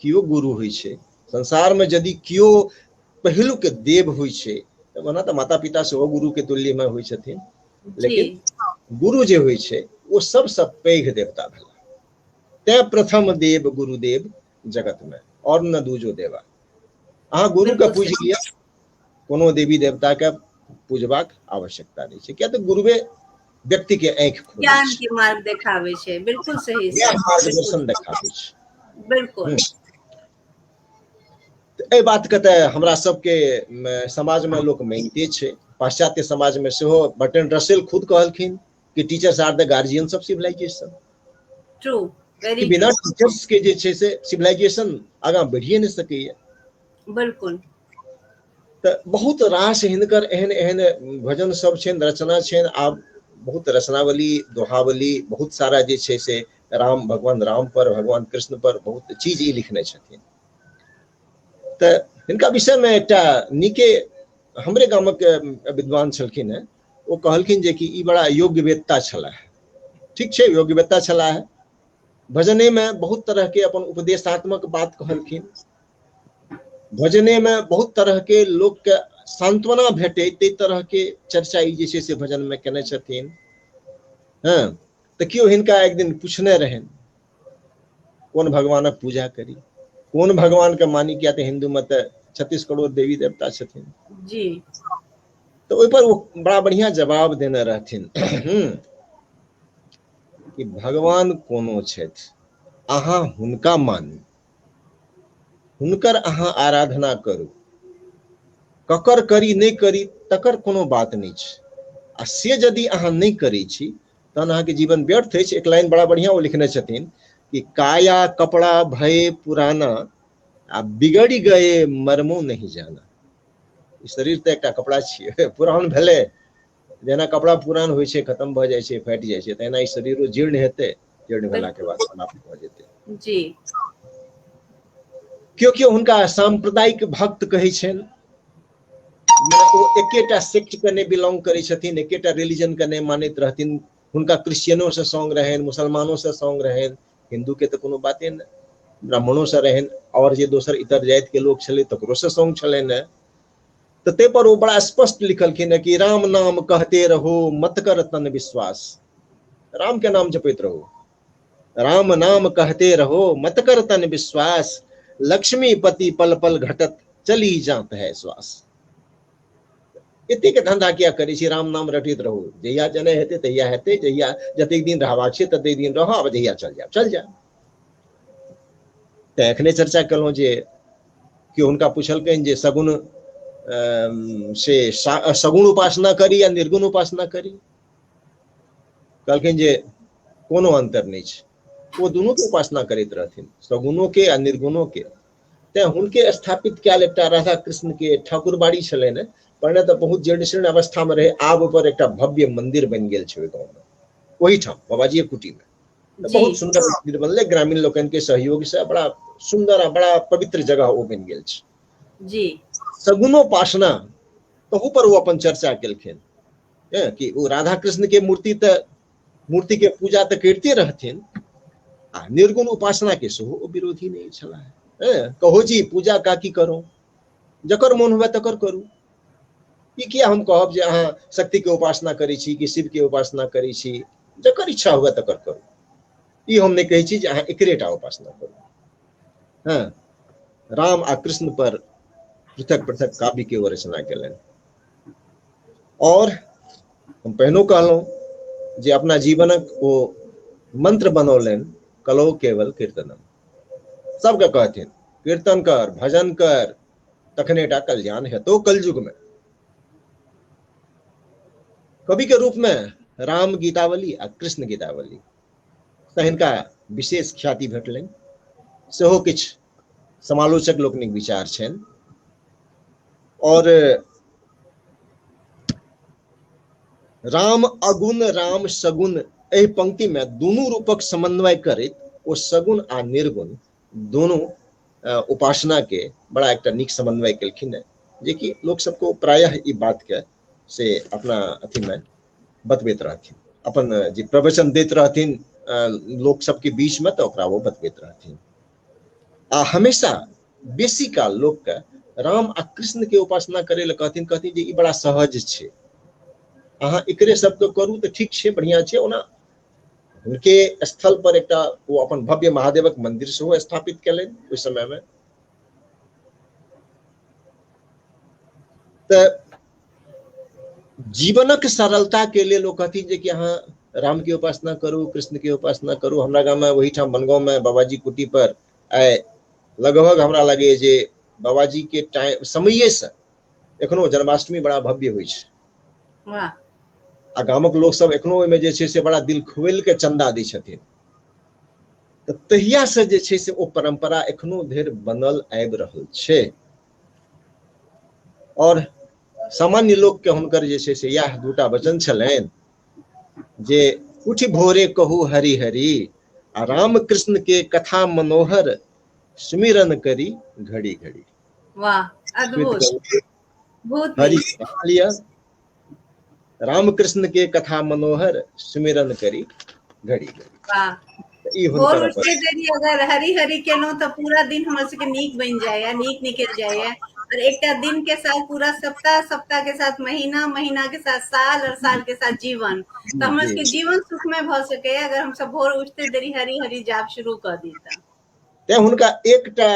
B: कियो गुरु होइ छै, संसार में यदि कियो पहिलुक देव होइ छै, तऽ ओना तऽ माता पिता सेहो गुरु के तुल्य में होइ छथिन, लेकिन गुरु जे होइ छै ओ सबसँ पैघ देवता भेला। तैं प्रथम देव गुरुदेव जगत में, और न दूजो देवा। अहाँ गुरु के पूजि लिअ, कोनो देवी देवता के पूजबाक आवश्यकता नहीं छै, किया तऽ गुरुवे व्यक्ति के आँखि खोलै छै,
A: ज्ञान के मार्ग देखाबै छै। बिल्कुल सही सर,
B: मार्गदर्शन देखाबै छै।
A: बिल्कुल।
B: एहि बात के तऽ हमरा सबके समाज में लोक मानिते छै। पाश्चात्य समाज में सेहो बर्टन रसेल खुद कहलखिन कि teachers are the guardians of civilisation.
A: True, very true.
B: बिना टीचर्स के जे छै से सिविलाइजेशन आगां बढ़िए नहीं सकैया।
A: बिल्कुल।
B: तऽ बहुत रास हिनकर एहन एहन भजन सब छनि, रचना छनि। आब बहुत रचनावली, दोहावली, बहुत सारा जे छै से राम, भगवान राम पर, भगवान कृष्ण पर बहुत चीज ई लिखने छथिन। तऽ हिनका विषय में एकटा नीके हमरे गामक विद्वान छलखिन हैं, ओ कहलखिन जे कि ई बड़ा योग्य वेत्ता छलाह। ठीक छै, योग्य वेत्ता छलाह। भजने में बहुत तरह के अपन उपदेशात्मक बात कहलखिन, भजने में बहुत तरह के लोक के सांत्वना भेटे ताहि तरह के चर्चा ई जे छै से भजन में केने छथिन। हाँ, तऽ केओ हिनका एक दिन पूछने रहनि कोन भगवानक पूजा करी, कोन भगवान के मानी, किया तऽ हिंदू में तऽ 36 करोड़ देवी देवता छथिन
A: जी।
B: तो ओहि पर वो बड़ा बढ़िया जवाब देने रहथिन कि भगवान कोनो छथि, अहाँ हुनका मानू, हुनकर अहाँ आराधना करू, ककर करी नहीं करी तकर कोनो बात नहीं छै। आ से यदि अहाँ नहीं करै छी तहन अहाँके जीवन व्यर्थ अछि। एक लाइन बड़ा बढ़िया वो लिखने छथिन कि काया कपड़ा भये पुराना, आ बिगड़ गए मर्मो नहीं जाना। शरीर तऽ एकटा कपड़ा छियै, पुरान भेलै, जेना कपड़ा पुरान होइ छै, खत्म भऽ जाइ छै, फाटि जाइ छै, तहिना ई शरीरो जीर्ण हेतै, जीर्ण भेला के बाद समाप्त भऽ जेतै।
A: जी।
B: केओ केओ हुनका सांप्रदायिक भक्त कहै छनि, ओ एकेटा सेक्ट के नहीं बिलोंग करै छथिन, एकेटा रिलीजन के नहीं मानैत रहथिन। हुनका क्रिश्चियनो से सौंग रहनि, मुसलमानो से सौंग रहनि, हिंदू के तऽ कोनो बाते नहीं, ब्राह्मणों से रहनि, और जे दोसर इतर जाति के लोग छलै तकरो से सौंग छलनि हैं। तो ते पर वो बड़ा स्पष्ट लिखलखिन है कि राम नाम कहते रहो मत कर तन विश्वास। राम के नाम जपैत रहो, राम नाम कहते रहो मत कर तन विश्वास, लक्ष्मीपति पल पल घटत चली जात है श्वास। एते के धंधा किया करै छी, राम नाम रटैत रहू, जहिया जने हेतै तहिया हेतै, जहिया जतेक दिन रहबाक छै ततेक दिन रहब, अब जहिया चल जायब चल जायब। तऽ एखने चर्चा केलहुँ जे केओ हुनका पूछलकनि जे सगुण से सगुण उपासना करी या निर्गुण उपासना करी, कहलखिन जे कोनो अंतर नहीं छै, वो दुनू के उपासना करैत रहथिन, सगुणों के आ निर्गुणों के। तैं हुनके स्थापित कयल एकटा राधा कृष्ण के ठाकुरबाड़ी छलनि, पहिने तऽ बहुत जीर्ण शीर्ण अवस्था में रहे, आब ओपर एकटा भव्य मंदिर बनि गेल छै ओहि गाँव में, ओहिठाम बाबाजी कुटी में। तो बहुत सुंदर मंदिर बनले, ग्रामीण लोकन के सहयोग से बड़ा सुंदर आ बड़ा पवित्र जगह वो बनि गेल छै।
A: जी।
B: सगुणोपासना तहू पर वो अपन चर्चा केलखिन कि वो राधा कृष्ण के मूर्ति के पूजा तऽ करिते रहथिन, आ निर्गुण उपासना के सेहो ओ विरोधी नहीं छला है। कहो जी पूजा काकी करो, जकर मन हुए तकर करू। ई किया हम कहब जे अहाँ शक्ति के उपासना करै छी कि शिव के उपासना करै छी, जकर इच्छा हुए तकर करू। ई हम नहीं कहै छी जे अहाँ एकरेटा उपासना करू। हाँ, राम आ कृष्ण पर पृथक पृथक काव्य के ओ रचना केलनि। और हम पहिनो कहलहुँ जे अपना जीवनक ओ मंत्र बनौलनि, कलौ केवल कीर्तनम। सबके कहथिन कीर्तन कर, भजन कर, तखनेटा कल्याण हेतौ कलयुग में। कवि के रूप में राम गीतावली आ कृष्ण गीतावली से हिनका विशेष ख्याति भेटलनि। सेहो किछु समालोचक लोकनिक विचार छनि। और राम अगुण राम सगुण, एहि पंक्ति में दुनू रूपक समन्वय करैत ओ सगुण आ निर्गुण दोनों उपासना के बड़ा एक नीक समन्वय केलखिन है, जे कि लोक सबको प्रायः ई बात के से अपना अथी में बतबैत रहथिन, अपन जे प्रवचन दैत रहथिन लोक सबके बीच में, तो ओकरा वो बतबैत रहथिन। आ हमेशा बेसी काल लोक के राम आ कृष्ण के उपासना करे ले कहथिन जे ई बड़ा सहज छे, अहाँ एकरे सबके करू तो ठीक छे, बढ़िया छे। ओना उनके स्थल पर एक वो अपन भव्य महादेवक मंदिर सेहो स्थापित केलनि उस समय में। तो जीवनक सरलता के लिए लोग कहती जे कि अहाँ राम की उपासना करू, कृष्ण की उपासना करू। हमरा गाँव में वही ठाम बनगांव में बाबाजी कुटी पर आए लगभग हमरा लगे जे बाबाजी के टाइम समय से एखनो जन्माष्टमी बड़ा भव्य होइ छै।
A: वाह।
B: आ गामक लोक सब एखनो ओहिमे जे छै से बड़ा दिल खोलि के चंदा दै छथिन। तऽ तहिया से जे छै से ओ परंपरा एखनो धरि बनल आबि रहल छै। और सामान्य लोक के हुनकर जे छै से इएह दूटा वचन छलनि जे उठि भोरे कहू हरि हरि, आ राम कृष्ण के कथा मनोहर सुमिरन करी घड़ी घड़ी।
A: वाह, अद्भुत, बहुत
B: हरि
A: नीक।
B: लिया, राम कृष्ण के कथा मनोहर सुमिरन करी घड़ी घड़ी।
A: वाह।
B: ई
A: भोर
B: हुनकर
A: उठते देरी अगर हरी हरी केलहुँ तो पूरा दिन हमर सबके नीक बनि जाइए, नीक निकलि जाइए। और एकटा दिन के साथ पूरा सप्ताह, सप्ताह के साथ महीना, महीना के साथ साल, और साल के साथ जीवन, तो हमर सबके जीवन सुखमय भ सकैए अगर हम सब भोर उठते देरी हरी हरी जाप शुरू कर दी त।
B: तें हुनका एकटा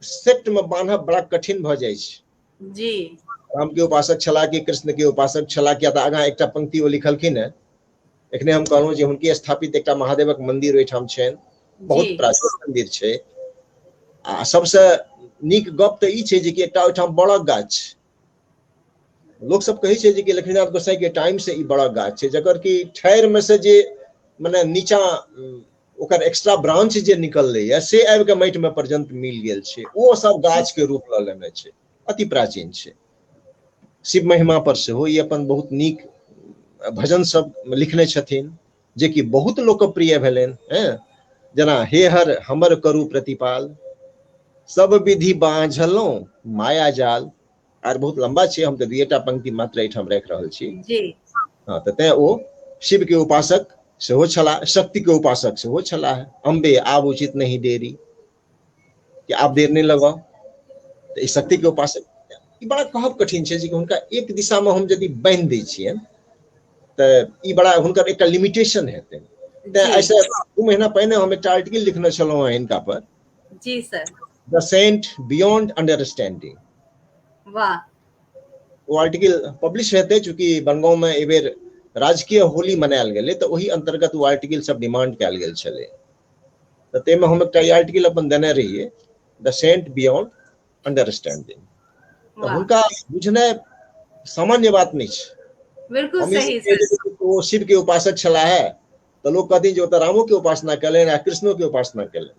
B: सेट में बांधब बड़ा कठिन भ जाइ छै।
A: जी।
B: राम के उपासक छला कि कृष्ण के उपासक छला, किया तऽ आगां एकटा पंक्ति ओ लिखलखिन है, एखने हम कहलहुँ जे हुनके स्थापित एकटा महादेवक मंदिर ओहिठाम छनि, बहुत प्राचीन मंदिर छै। आ सबसे नीक गप तऽ ई छै जे कि एकटा ओहिठाम बड़क गाछ, लोक सब कहै छै जे कि लक्ष्मीनाथ गोसाई के टाइम से ई बड़क गाछ छै, जकर कि ठाढ़ि में से जे मने नीचा ओकर एक्स्ट्रा ब्रांच जे निकललै से आबि के माटि में पर्यंत मिल गेल छै। ओ सब गाछ के रूप लऽ लेने छै, अति प्राचीन छै। शिव महिमा पर सेहो ई अपन बहुत नीक भजन सब लिखने छथिन, जे कि बहुत लोकप्रिय भेलनि। जेना हे हर हमर करू प्रतिपाल, सब विधि बाझलहुँ माया जाल। आर बहुत लंबा छै, हम तऽ दुएटा पंक्ति मात्र एहिठाम राखि रहल छी।
A: जी।
B: हाँ, तऽ तें ओ शिव के उपासक सेहो छलाह, शक्ति के उपासक सेहो छलाह। अम्बे आब उचित नहीं देरी, कि आब देर नहीं लगाओ। तऽ ई शक्ति के उपासक ई बड़ा कहब कठिन छै, जे कि हुनका एक दिशा में हम यदि बांधि दै छियनि तऽ ई बड़ा हुनकर एकटा लिमिटेशन हेतै। तें ऐसे 2 महीना पहिने हम एकटा आर्टिकल लिखने छलहुँ हैं हिनका पर।
A: जी sir.
B: The saint beyond understanding.
A: वाह।
B: वो आर्टिकल पब्लिश हेतै, चूंकि बनगांव में एहि बेर राजकीय होली मनायल गेलै, तऽ ओही अंतर्गत वो आर्टिकल सब डिमांड कयल गेल छलै। तऽ ताहिमे हम एकटा आर्टिकल अपन देने रहिए, द सेंट बियॉन्ड अंडरस्टैंडिंग। तऽ हुनका बुझनाइ सामान्य बात नहीं छै।
A: बिल्कुल
B: हम
A: सही सर।
B: वो शिव के उपासक छला है, तो लोग कहते जो रामो के उपासना करें या कृष्णो के उपासना करें,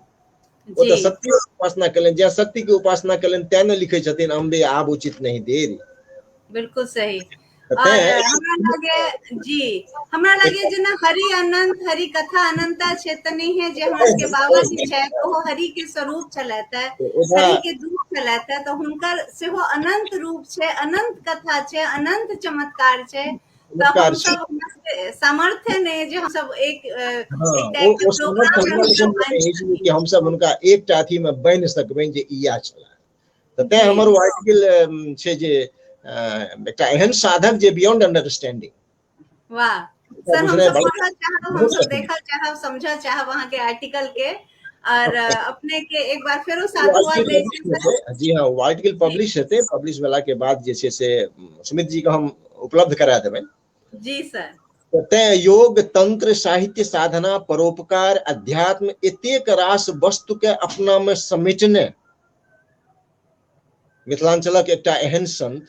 B: वो तो शक्ति के उपासना करें। जहाँ शक्ति के उपासना करें त्या न लिखे छथिन अम्बे आब उचित नहीं देरी।
A: बिल्कुल सही। और हमरा लगे जी, हमरा लगे जेना हरि अनंत, हरि कथा अनंता छै, तऽ नहीं है जे हमर सबके बाबा जी छै ओ हरि के स्वरूप छलैथ, हरि के दूत छलैथ, तऽ हुनकर सेहो अनंत रूप छै, अनंत कथा छै, अनंत चमत्कार छै। तऽ हम सब सामर्थ्य ने जो हम सब एक
B: हाँ
A: एक टाइप के
B: वो समर्थ
A: प्रोग्राम
B: हमरा
A: में हम
B: लेकिन
A: सब बांध
B: है
A: सकी।
B: कि हम सब उनका एकटा अथी में बनि सकबै जे इया छला त तै
A: जी
B: हमर ओ आर्टिकल छै जे एकटा एहन साधक जे बियॉन्ड अंडरस्टैंडिंग
A: वाह सर, हम
B: बुझनाइ
A: सब
B: बहुत
A: पढ़ल चाहब, हम
B: बहुत
A: सब
B: कठिन
A: देखल चाहब, समझल चाहब वहाँ के आर्टिकल के, और
B: है।
A: अपने के एक बार फेरो
B: वो
A: साधुवाद
B: आर्टिकल
A: दै
B: पब्लिश
A: छी सर।
B: हेतै जी हाँ, वो आर्टिकल
A: जी
B: पब्लिश हेतै, पब्लिश भेला के बाद जे छै से सुमित जी के हम उपलब्ध करा देबै।
A: जी सर।
B: तैं योग तंत्र साहित्य साधना परोपकार अध्यात्म एतेक रास वस्तु के अपना में समेटने मिथिलांचलक एकटा एहन संत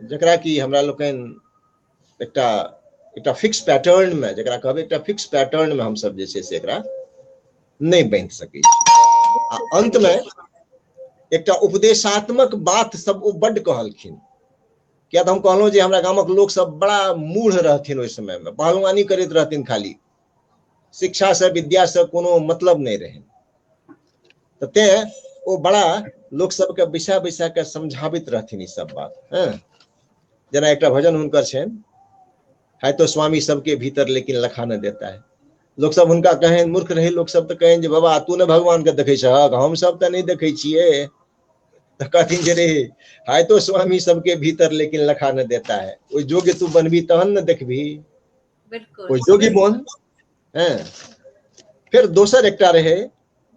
B: जकरा कि हमरा लोकनि एकटा एकटा फिक्स पैटर्न में जकरा कहबै एकटा फिक्स पैटर्न में हम सब जे छै से एकरा नहीं बांधि सकै छी। आ अंत में एकटा उपदेशात्मक बात सब ओ बड्ड कहलखिन। किया हम कहलहुँ जे हमरा गामक लोक सब बड़ा मूढ़ रहथिन ओहि समय में, पहलवानी करैत रहथिन, खाली शिक्षा से विद्या से कोनो मतलब नहीं रहे। तो तें ओ बड़ा लोक सबके बैसा बैसा के समझाबैत रहथिन ई सब बात। जेना एकटा भजन हुनकर छनि, है तो स्वामी सबके भीतर लेकिन लखा न देता है। लोक सब हुनका कहें, मूर्ख रहे लोक सब तो कहें जे बाबा तू ने भगवान के देखे छहक, हम सब तो नहीं देखे छिए। तो कहथिन जे रे है तो स्वामी सबके भीतर लेकिन लखा न देता है, ओइ जोगे तू बनबी तहन न देखबी,
A: बिल्कुल
B: ओइ जोगी बन। फिर दोसर एकटा रहे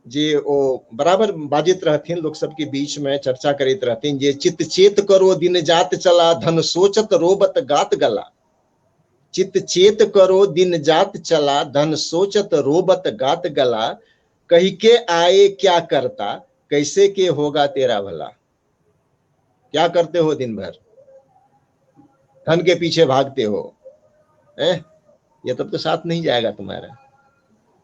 B: जे ओ बराबर बाजित रहथिन, लोक सबके बीच में चर्चा करैत रहथिन जे चित्त चेत करो दिन जात चला, धन सोचत रोबत गात गला। चित्त चेत करो दिन जात चला, धन सोचत रोबत गात गला। कही के आए क्या करता, कैसे के होगा तेरा भला। क्या करते हो दिन भर, धन के पीछे भागते हो, ये तब तो साथ नहीं जाएगा तुम्हारा।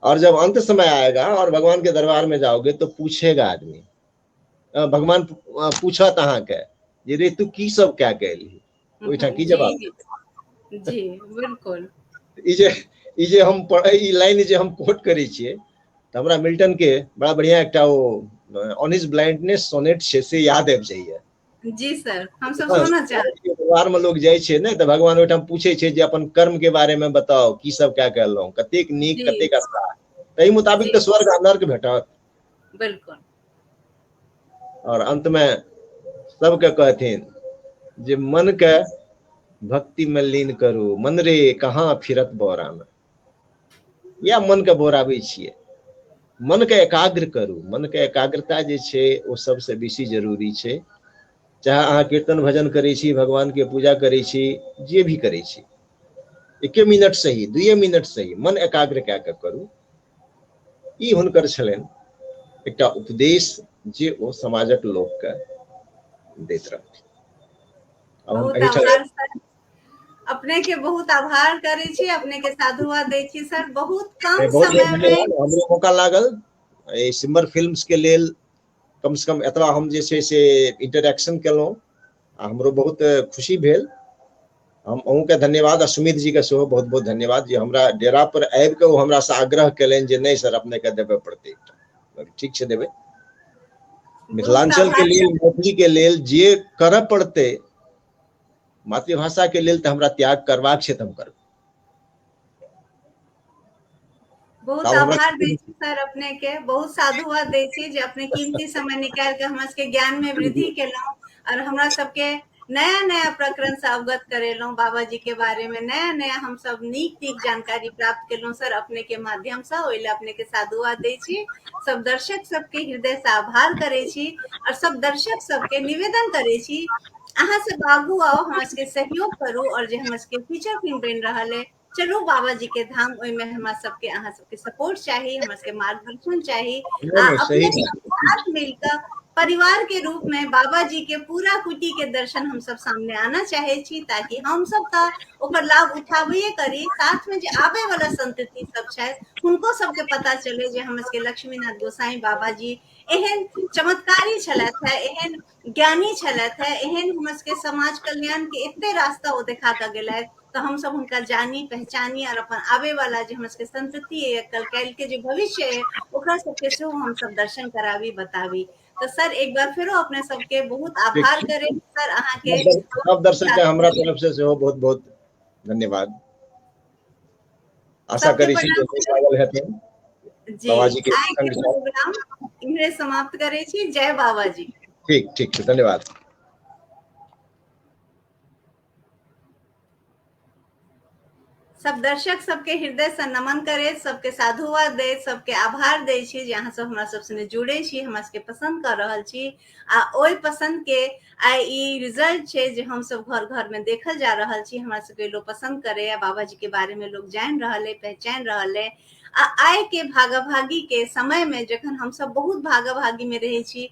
B: और जब अंत समय आएगा और भगवान के दरबार में जाओगे तो पूछेगा आदमी, भगवान पूछत अहाँके जे रे तू की सब क्या कैली, ओइठा की जवाब।
A: जी जी बिल्कुल।
B: ई जे हम ई लाइन जे हम कोट करै छियै त हमरा मिल्टन के बड़ा बढ़िया एकटा ओ ऑन हिज ब्लाइंडनेस सोनेट छै से याद आबि जाइए।
A: जी सर, हम सब सुनना चाहते।
B: दरबार में लोग जाइ छै ने, तो भगवान ओहिठाम पूछे छै जे अपन कर्म के बारे में बताओ, की सब क्या कहलहुँ, कतेक नीक
A: जी
B: कतेक अच्छा, तही मुताबिक
A: जी
B: तो स्वर्ग आ नर्क भेटत।
A: बिल्कुल।
B: और अंत में सबके कहथिन जे मन के भक्ति में लीन करू, मन रे कहाँ फिरत बोरा में। या मन के बोराबै छियै, मन के एकाग्र करू। मन के एकाग्रता जे छै ओ सबसे बेसी जरूरी छै। चाहे अहाँ कीर्तन भजन करै छी, भगवान के पूजा करै छी, जे भी करै छी, 1 मिनट सही 2 मिनट सही मन एकाग्र कए कऽ करू। ई हुनकर छलनि एकटा उपदेश जे ओ समाजक लोकके दैत रहथिन। अब हम
A: बहुत
B: एहिठाम
A: आभार सर, अपने के बहुत आभार करे छी, अपने के साधुवाद दै छी सर। बहुत कम
B: बहुत बहुत
A: समय में
B: धन्यवाद। हमरो मौका लागल सिम्बर फिल्म्स के लेल कम से कम एतबा हम जे छै से इंटरेक्शन केलहुँ, हमरो बहुत खुशी भेल। हम अहूँके धन्यवाद, आ सुमित जी के सेहो बहुत बहुत धन्यवाद जे हमरा डेरा पर आबि कऽ ओ हमरा से आग्रह केलनि जे नहीं सर अपने के देबे पड़तै। ठीक छै देबै।
A: बहुत
B: मिथिलांचल के
A: आभार
B: लेल,
A: सर।
B: मैथिली के लेल जे करऽ पड़तै, मातृभाषा के लेल तऽ हमरा त्याग करबाक छै तऽ हम करबै।
A: बहुत
B: आब हमरा
A: आभार दै छी सर अपने के, बहुत साधुवाद दै छी जे अपने कीमती समय निकाल के हमरा सबके ज्ञान में वृद्धि केलहुँ, और हमरा सबके नया नया प्रकरण से अवगत करेलहुँ, बाबा जी के बारे में नया नया हम सब नीक नीक जानकारी प्राप्त केलहुँ सर अपने के माध्यम से। ओहि ला अपने के साधुवाद दै छी। सब दर्शक सबके हृदय से आभार करे छी, और सब दर्शक सबके निवेदन करे छी अहाँ सब आगू आओ, हमरा सबके सहयोग करू, और जे हमरा सबके फीचर फिल्म बन रहा है चलू बाबा जी के धाम, ओहिमे हमरा सबके अहाँ सबके सपोर्ट चाही, हमरा सबके मार्गदर्शन चाही।
B: नहीं
A: आ
B: नहीं
A: अपने
B: सही
A: सब साथ मिलकर परिवार के रूप में बाबा जी के पूरा कुटी के दर्शन हम सब सामने आना चाहे छी, ताकि हम सब का ओकर लाभ उठाबे करी। साथ में जे आबे वाला संतति सब छै हुनको सबके पता चले जे हमर सबके लक्ष्मीनाथ गोसाई बाबा जी एहन चमत्कारी छलथि है, एहन ज्ञानी छलथि है, एहन हमर सबके समाज कल्याण के एते रास्ता ओ देखा के गेलथि। तो हम सब हुनका जानी पहचानी, और अपन आवे वाला जो हमर सबके संतति है, कल काल्हि के जो भविष्य है, ओकरा सबके सेहो हम सब दर्शन करावी बतावी। तो सर एक बार फिरो अपने सबके बहुत
B: ठीक
A: आभार
B: छै।
A: करे सर, अहाँ के
B: सब दर्शक के हमरा तरफ से सेहो बहुत बहुत धन्यवाद। आशा
A: सबके
B: करै छी जे
A: प्रणाम
B: नीक लागल हेतै
A: जी।
B: बाबाजी के
A: आइ के
B: संग साथ।
A: प्रोग्राम इम्हरे समाप्त करे छी। जय बाबा जी।
B: ठीक ठीक छै, धन्यवाद।
A: सब दर्शक सबके हृदय से नमन करे, सबके साधुवाद दे, सबके आभार दे छी जे अहाँ सब हमरा सब संगे जुड़े छी, हमरा सबके पसंद कर रहल छी। आ ओइ पसंद के आइ ई रिजल्ट छै जे हम सब घर घर में देखल जा रहल छी। हमरा सबके लोग पसंद करे, आ बाबा जी के बारे में लोग जान रहल है, पहचान रहल है। आ आइ के भागाभागी के समय में जखन हम सब बहुत भागाभागी में रहे छी,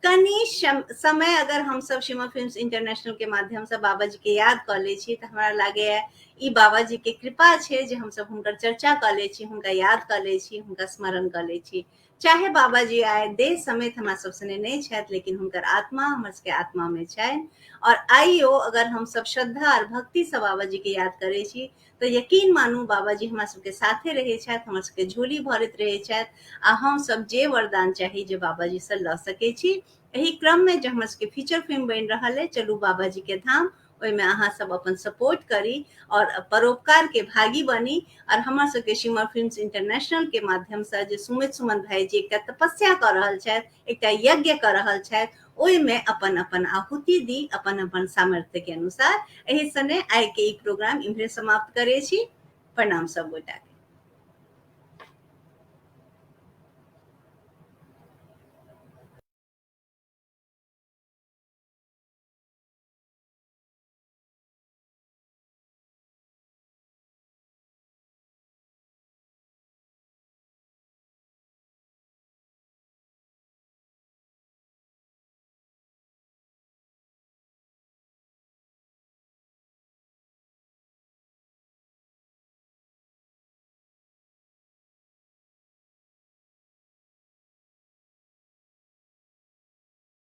A: कनी समय अगर हम सब शिमा फिल्म्स इंटरनेशनल के माध्यम से बाबा जी के याद कर ले छी, तो हमरा लागे है ई बाबा जी के कृपा छै जे हम सब हुनकर चर्चा कर ले छी, हुनका याद कर ले छी, हुनका स्मरण कर ले छी। चाहे बाबा जी आए देह समेत हमरा सब सने नहीं छथि, लेकिन हुनकर आत्मा हमर सबके आत्मा में छनि। और आइयो अगर हम सब श्रद्धा और भक्ति से बाबा जी के याद करे छी, तो यकीन मानू बाबा जी हमरा सबके साथे रहे छथि, हमर सबके झोली भरैत रहे छथि। आ हम सब जे वरदान चाही जे बाबा जी से ल सके छी। एही क्रम में जो हमर सबके फीचर फिल्म बन रहल है चलू बाबा जी के धाम, ओहिमे अहाँ सब अपन सपोर्ट करी और परोपकार के भागी बनी। और हमर सबके शिमा फिल्म्स इंटरनेशनल के माध्यम से जे सुमित सुमन भाई जी एकटा तपस्या कर रहल छथि, एकटा यज्ञ कर रहल छथि, ओहिमे अपन अपन आहुति दी, अपन अपन सामर्थ्य के अनुसार। एही सने आइ के ई प्रोग्राम इम्हरे समाप्त करे छी। प्रणाम सब गोटा के।